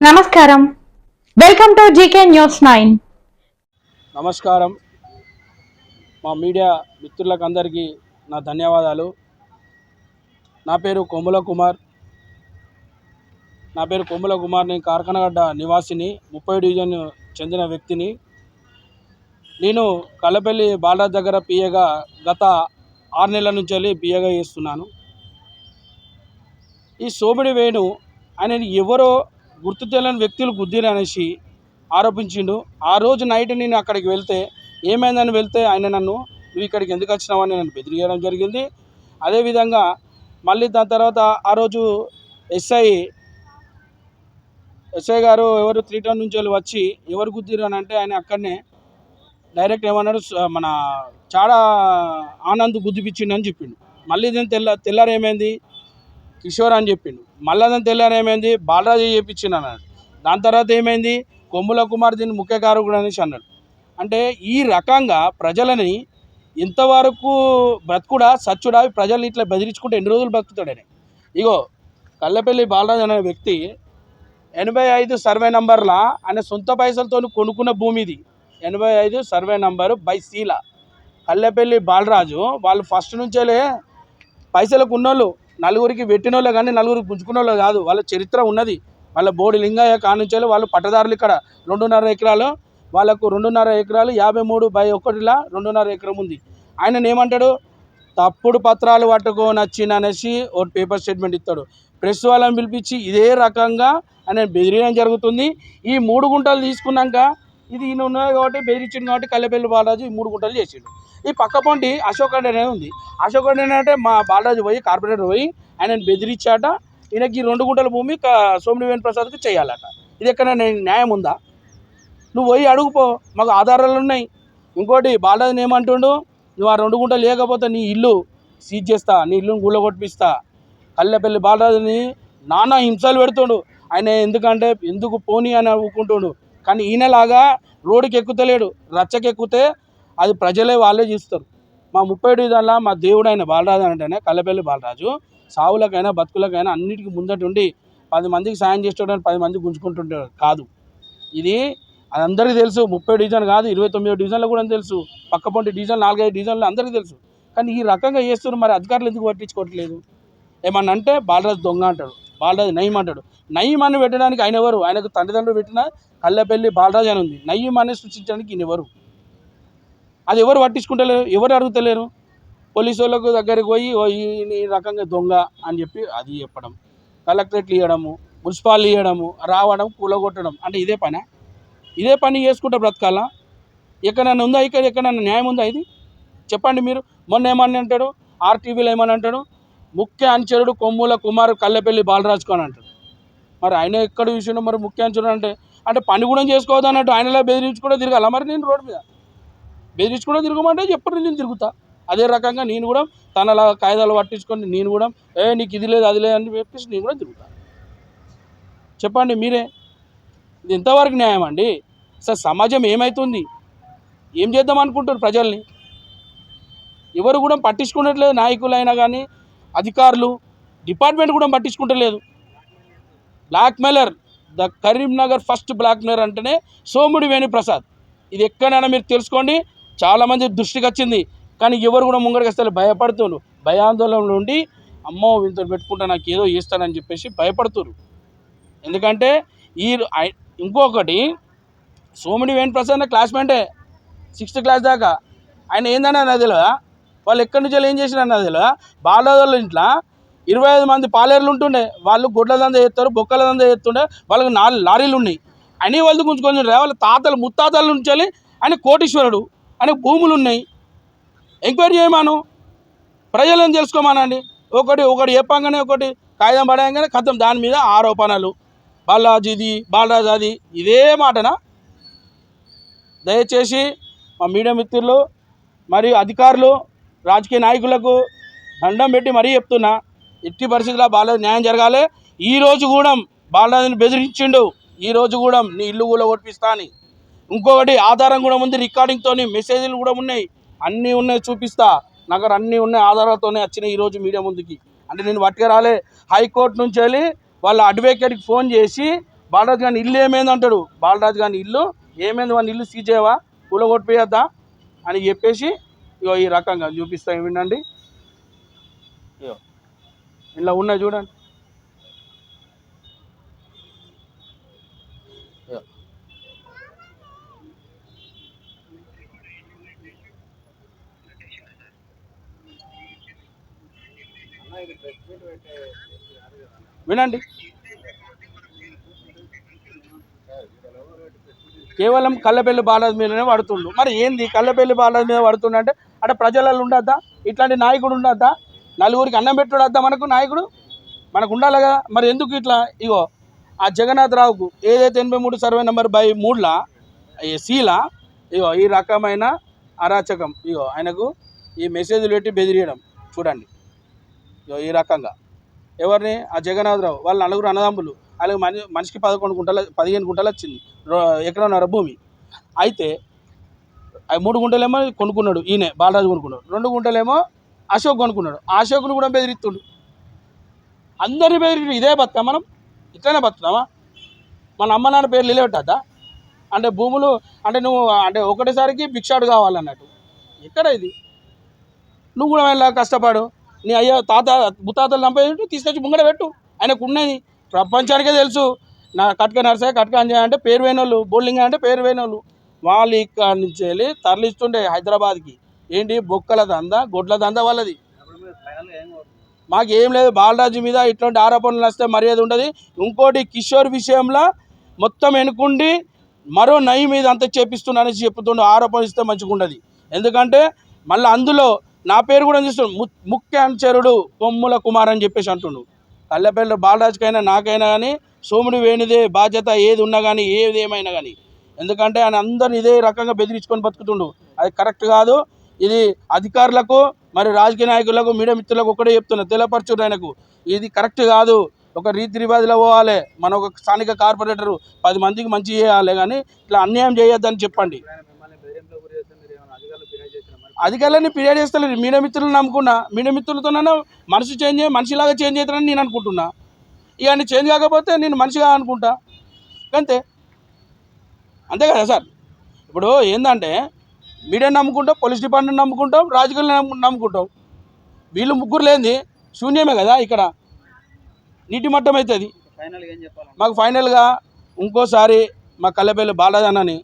నమస్కారం. Welcome to GK news 9. నమస్కారం. మా మీడియా మిత్రులకు అందరికీ నా ధన్యవాదాలు. నా పేరు కొమ్ముల కుమార్. నేను కార్కనగడ్డ నివాసిని, 30 డివిజన్ చెందిన వ్యక్తిని. నేను కల్లపల్లి బాలరాజ్ దగ్గర పిఏగా గత 6 నెలల నుంచి వెళ్ళి పిఏగా చేస్తున్నాను. ఈ సోమిడి వేణు ఆయన ఎవరో గుర్తు తెలియని వ్యక్తులు గుద్దిరు అనేసి ఆరోపించిండు. ఆ రోజు నైట్ నేను అక్కడికి వెళ్తే ఏమైందని వెళ్తే ఆయన నువ్వు ఇక్కడికి ఎందుకు వచ్చినావని నన్ను బెదిరియడం జరిగింది. అదేవిధంగా మళ్ళీ దాని తర్వాత ఆ రోజు ఎస్ఐ గారు ఎవరు 3 టౌన్ నుంచి వెళ్ళి వచ్చి ఎవరు గుద్దిరు అని అంటే ఆయన అక్కడనే డైరెక్ట్ ఏమన్నాడు, మన చాలా ఆనంద్ గుద్దిపిచ్చిండు అని చెప్పిండు. మళ్ళీ దాని తెల్లారు ఏమైంది, కిషోర్ అని చెప్పిండు. మళ్ళీ దాని తెల్లారు ఏమైంది, బాలరాజు చేయించిండు అన్నాడు. దాని తర్వాత ఏమైంది, కొమ్ముల కుమార్ దీన్ని ముఖ్య కారకుడు అనేసి అన్నాడు. అంటే ఈ రకంగా ప్రజలని ఇంతవరకు బ్రతుకుడా సచ్చుడా ప్రజల్ని ఇట్లా బెదిరించుకుంటే ఎన్ని రోజులు బ్రతుకుతాడని. ఇగో కల్లపల్లి బాలరాజు అనే వ్యక్తి 85 సర్వే నంబర్లా ఆయన సొంత పైసలతో కొనుక్కున్న భూమి ఇది. 85 సర్వే నంబరు బై సీల. కల్లపల్లి బాలరాజు వాళ్ళు ఫస్ట్ నుంచేలే పైసలకు ఉన్నోళ్ళు, నలుగురికి పెట్టినోళ్ళు కానీ నలుగురికి పుంజుకున్నోళ్ళు కాదు. వాళ్ళ చరిత్ర ఉన్నది. వాళ్ళ బోడి లింగయ్య కానుంచేలు వాళ్ళు పట్టదారులు. ఇక్కడ 2.5 ఎకరాలు వాళ్ళకు 2.5 ఎకరాలు 53/1లా 2.5 ఎకరం ఉంది. ఆయన ఏమంటాడు, తప్పుడు పత్రాలు పట్టుకొని వచ్చిన అనేసి ఒక పేపర్ స్టేట్మెంట్ ఇస్తాడు. ప్రెస్ వాళ్ళని పిలిపించి ఇదే రకంగా ఆయన బెదిరియడం జరుగుతుంది. ఈ 3 గుంటలు తీసుకున్నాక ఇది ఈయన ఉన్నది కాబట్టి బెదిరించింది కాబట్టి కల్లపల్లి బాలరాజు ఈ 3 గుంటలు చేసిండు. ఈ పక్క పొంటి అశోక్ రెడ్డి అనేది ఉంది. అశోక్ రెడ్డి అంటే మా బాలరాజు పోయి కార్పొరేటర్ పోయి ఆయనను బెదిరించాట. ఈయనకి 2 గుంటల భూమి సోమిడి వేణు ప్రసాద్కి చేయాలట. ఇది ఎక్కడ న్యాయం ఉందా? నువ్వు పోయి అడుగుపో, మాకు ఆధారాలు ఉన్నాయి. ఇంకోటి బాలరాజుని ఏమంటుండు, నువ్వు ఆ 2 గుంటలు లేకపోతే నీ ఇల్లు సీజ్ చేస్తా, నీ ఇల్లుని గుళ్ళగొట్టిస్తా. కల్లపల్లి బాలరాజుని నానా హింసలు పెడుతుండు ఆయన. ఎందుకు పోనీ అని ఊకుంటుండు. కానీ ఈయనలాగా రోడ్డుకి ఎక్కుతలేడు. రచ్చకెక్కితే అది ప్రజలే వాళ్ళే చూస్తారు. మా 30 డివిజన్ల మా దేవుడు ఆయన బాలరాజు అంటేనే కల్లపల్లి బాలరాజు సావులకైనా బతుకులకైనా అన్నిటికీ ముందటుండి 10 మందికి సాయం చేసేటోడని 10 మంది గుంజుకుంటుంటాడు కాదు. ఇది అది అందరికీ తెలుసు. 30 డివిజన్ కాదు 29 డివిజన్లో కూడా తెలుసు. పక్కపొంటి డివిజన్ 4-5 డివిజన్లు అందరికీ తెలుసు. కానీ ఈ రకంగా చేస్తున్నారు. మరి అధికారులు ఎందుకు పట్టించుకోవట్లేదు? ఏమన్నా అంటే బాలరాజు దొంగ అంటాడు, బాలరాజు నయీం అంటాడు. నయీం అని పెట్టడానికి ఆయన ఎవరు? ఆయనకు తండ్రిదండ్రులు పెట్టిన కల్లపల్లి బాలరాజు అని ఉంది. నయీం అని సృష్టించడానికి ఈయన ఎవరు? అది ఎవరు పట్టించుకుంటలేరు, ఎవరు అడుగుతలేరు. పోలీసు వాళ్ళకు దగ్గరికి పోయి ఈ రకంగా దొంగ అని చెప్పి అది చెప్పడం, కలెక్టరేట్లు ఇవ్వడము, మున్సిపాలిటీ ఇవ్వడము, రావడం, కూలగొట్టడం. అంటే ఇదే పని చేసుకుంటూ బ్రతకాలా? ఎక్కడన్నా ఉందా? ఎక్కడన్నా న్యాయం ఉందా? ఇది చెప్పండి మీరు. మొన్న ఏమని అంటాడు, ఆర్టీవీలో ఏమని అంటాడు, ముఖ్య అనుచరుడు కొమ్ముల కుమార్ కల్లపల్లి బాలరాజుకు అని అంటాడు. మరి ఆయన ఎక్కడ విషయంలో మరి ముఖ్య అనుచరుడు అంటే పని కూడా చేసుకోవద్దు అన్నట్టు ఆయనలా బెదిరించి కూడా తిరగాల. మరి నేను రోడ్డు మీద బెదిరించి కూడా తిరగమంటే ఎప్పుడు నేను తిరుగుతా. అదే రకంగా నేను కూడా తనలా కాయిదాలు పట్టించుకొని నేను కూడా నీకు ఇది లేదు అది లేదు అని చెప్పేసి నేను కూడా తిరుగుతా. చెప్పండి మీరే, ఇది ఎంతవరకు న్యాయం అండి? అసలు సమాజం ఏమవుతుంది? ఏం చేద్దాం అనుకుంటారు ప్రజల్ని? ఎవరు కూడా పట్టించుకున్నట్లేదు. నాయకులైనా కానీ అధికారులు, డిపార్ట్మెంట్ కూడా పట్టించుకుంటలేదు. Blackmailer, the Karimnagar first blackmailer అంటేనే సోమిడి వేణు ప్రసాద్. ఇది ఎక్కడైనా మీరు తెలుసుకోండి. చాలామంది దృష్టికి వచ్చింది. కానీ ఎవరు కూడా ముంగడికి వస్తారు, భయపడుతున్నారు. భయాందోళనలో ఉండి అమ్మో వీళ్ళతో పెట్టుకుంటా నాకు ఏదో చేస్తానని చెప్పేసి భయపడుతున్నారు. ఎందుకంటే ఇంకొకటి సోమిడి వేణు ప్రసాద్ క్లాస్మేటే 6th క్లాస్ దాకా. ఆయన ఏందని అన్నది తెలియదా? వాళ్ళు ఎక్కడి నుంచి ఏం చేసినా అన్నది తెలియదా? బాలరాజుల ఇంట్లో 25 మంది పాలేర్లు ఉంటుండే. వాళ్ళు గొడ్ల దంద చేస్తారు, బొక్కల దంద చేస్తుండే. వాళ్ళకి 4 లారీలు ఉన్నాయి. అన్ని వాళ్ళు గుంజుకొని వాళ్ళ తాతలు ముత్తాతల నుంచి ఆయన కోటీశ్వరుడు, ఆయనకు భూములు ఉన్నాయి. ఎంక్వైరీ చేయమాను, ప్రజలను తెలుసుకోమానండి. ఒకటి చెప్పంగానే ఒకటి కాగితం పడగానే కథం దాని మీద ఆరోపణలు. బాలరాజు అది ఇదే మాటనా? దయచేసి మా మీడియా మిత్రులు మరియు అధికారులు, రాజకీయ నాయకులకు దండం పెట్టి మరీ చెప్తున్నా, ఎట్టి పరిస్థితుల్లో బాలరాజు న్యాయం జరగాలి. ఈరోజు కూడా బాలరాజుని బెదిరించిండు. ఈరోజు కూడా నీ ఇల్లు కూడా ఓడిపిస్తా అని. ఇంకొకటి ఆధారం కూడా ఉంది, రికార్డింగ్తో మెసేజ్లు కూడా ఉన్నాయి, అన్నీ ఉన్నాయి, చూపిస్తా. నాకు అన్నీ ఉన్నాయి, ఆధారాలతోనే వచ్చినాయి ఈరోజు మీడియా ముందుకి. అంటే నేను పట్టుకు రాలే. హైకోర్టు నుంచి వెళ్ళి వాళ్ళ అడ్వకేట్కి ఫోన్ చేసి బాలరాజు గారిని ఇల్లు ఏమైంది అంటాడు. బాలరాజు గారిని ఇల్లు ఏమైంది, వాడిని ఇల్లు సీజ్ చేయవా, కూలగొట్టిపోయొద్దా అని చెప్పేసి ఇగో ఈ రకంగా చూపిస్తాయి. వినండి, ఇగో ఇలా ఉన్నాయి చూడండి. ఇగో. వినండి, కేవలం కళ్ళపల్లి బాలాజీ మీదనే పడుతుండు. మరి ఏంది కళ్ళపల్లి బాలాజీ మీద పడుతుండ అంటే అక్కడ ప్రజలలో ఉండద్దా, ఇట్లాంటి నాయకుడు ఉండద్దా, నలుగురికి అన్నం పెట్టుడద్దా మనకు నాయకుడు, మనకు ఉండాలి కదా. మరి ఎందుకు ఇట్లా? ఇగో ఆ జగన్నాథ్ రావుకు ఏదైతే 83 సర్వే నెంబర్ బై 3లా సీలా ఇగో ఈ రకమైన అరాచకం, ఇగో ఆయనకు ఈ మెసేజ్లు పెట్టి బెదిరియడం చూడండి. ఇగో ఈ రకంగా ఎవరిని, ఆ జగన్నాథ్ రావు వాళ్ళ నలుగురు అన్నదమ్ములు, వాళ్ళకి మనిషికి 15 గుంటలు వచ్చింది, ఎకరన్నర భూమి. అయితే 3 గుంటలేమో కొనుక్కున్నాడు ఈయన బాలరాజు కొనుక్కున్నాడు, 2 గుంటలేమో అశోక్ కొనుక్కున్నాడు. ఆ అశోక్ను కూడా బెదిరిస్తుండు, అందరినీ బెదిరి. ఇదే బతుకా మనం? ఇట్లనే బతుకుతామా? మన అమ్మ నాన్న పేర్లు నిలబెట్టద్దా? అంటే భూములు అంటే నువ్వు అంటే ఒకటేసారికి భిక్షాడు కావాలన్నట్టు. ఎక్కడ ఇది? నువ్వు కూడా వెళ్ళా కష్టపడు, నీ అయ్యో ముత్తాతలు చంపేసి తీసుకొచ్చి ముంగడ పెట్టు. ఆయనకు ఉన్నది ప్రపంచానికే తెలుసు. నా కట్క నర్సయ్య, కట్క అంజయ్య అంటే పేరు వేయనోళ్ళు, బోల్లింగ అంటే పేరు వేయనోళ్ళు. వాళ్ళు ఇక్కడ నుంచి వెళ్ళి తరలిస్తుండే హైదరాబాద్కి. ఏంటి బొక్కల దందా, గొడ్ల దందా వాళ్ళది. మాకు ఏం లేదు, బాలరాజు మీద ఇట్లాంటి ఆరోపణలు వస్తే మర్యాద ఉండదు. ఇంకోటి కిషోర్ విషయంలో మొత్తం వెనుకుండి మరో నయి మీద అంత చేపిస్తున్నా అనేసి చెప్తుండే, ఆరోపణ ఇస్తే మంచిగా ఉండదు. ఎందుకంటే మళ్ళీ అందులో నా పేరు కూడా చూస్తుండు, ముఖ్య అనుచరుడు కొమ్ముల కుమార్ అని చెప్పేసి అంటుండు. కళ్ళపల్లి బాలరాజుకైనా నాకైనా కానీ సోముడు వేణిదే బాధ్యత, ఏది ఉన్నా కానీ ఏది ఏమైనా కానీ. ఎందుకంటే ఆయన అందరిని ఇదే రకంగా బెదిరించుకొని బతుకుతుండు. అది కరెక్ట్ కాదు. ఇది అధికారులకు మరి రాజకీయ నాయకులకు మీడియా మిత్రులకు ఒకటే చెప్తున్నా, తెలపరచుడు ఆయనకు. ఇది కరెక్ట్ కాదు. ఒక రీతి రివాజులో పోవాలి. మన ఒక స్థానిక కార్పొరేటరు 10 మందికి మంచి చేయాలి, కానీ ఇట్లా అన్యాయం చేయొద్దని చెప్పండి. అధికారులని ఫిర్యాదు చేస్తలేదు, మీడియా మిత్రులను నమ్ముకున్నా. మీడియా మిత్రులతోనైనా మనిషిలాగా చేంజ్ అవుతానని నేను అనుకుంటున్నా. ఇక చేంజ్ కాకపోతే నేను మనిషిగా అనుకుంటా, అంతే. అంతే కదా సార్? ఇప్పుడు ఏంటంటే మీడియా నమ్ముకుంటాం, పోలీస్ డిపార్ట్మెంట్ నమ్ముకుంటాం, రాజకీయాలు నమ్ముకుంటాం. వీళ్ళు ముగ్గురు లేనిది శూన్యమే కదా ఇక్కడ, నీటి మట్టం అవుతుంది. మాకు ఫైనల్గా ఇంకోసారి మా కళ్ళపల్లి బాలరాజు అన్నని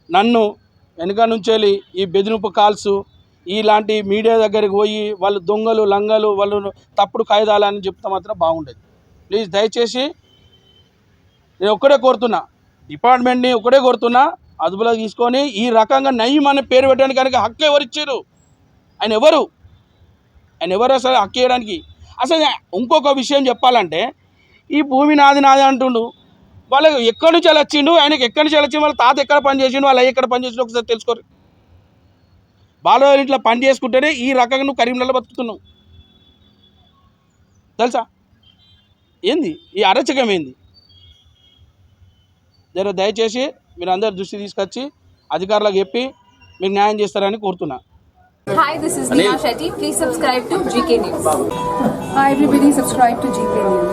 నన్ను వెనుక నుంచి ఈ బెదిరింపు కాల్స్ ఇలాంటి మీడియా దగ్గరికి పోయి వాళ్ళు దొంగలు లంగలు వాళ్ళు తప్పుడు కాయిదాలని చెప్తే మాత్రం బాగుండేది. ప్లీజ్ దయచేసి నేను ఒక్కడే కోరుతున్నా, డిపార్ట్మెంట్ని ఒకటే కోరుతున్నా, అదుపులో తీసుకొని ఈ రకంగా నయీం అనే పేరు పెట్టడానికి కనుక హక్కు ఎవరు ఇచ్చారు? ఆయన ఎవరు అసలు హక్కు ఇవ్వడానికి? అసలు ఇంకొక విషయం చెప్పాలంటే ఈ భూమి నాది అంటుండు. వాళ్ళకి ఎక్కడి నుంచి అలా వచ్చిండు, ఆయనకి ఎక్కడి నుంచి వచ్చిండు, వాళ్ళ తాత ఎక్కడ పని చేసిండు, వాళ్ళు ఎక్కడ పని చేసిండు ఒకసారి తెలుసుకోరు. బాలరాజు ఇంట్లో పని చేసుకుంటేనే ఈ రకంగా నువ్వు కరీంనగర్లో బతుకుతున్నావు. తెలుసా ఏంది ఈ అరచకం ఏంది? దయచేసి మీరు అందరు దృష్టి తీసుకొచ్చి అధికారులకు చెప్పి మీరు న్యాయం చేస్తారని కోరుతున్నా. Hi, this is Neha Shetty. Please subscribe to GK News. Hi everybody, subscribe to GK News.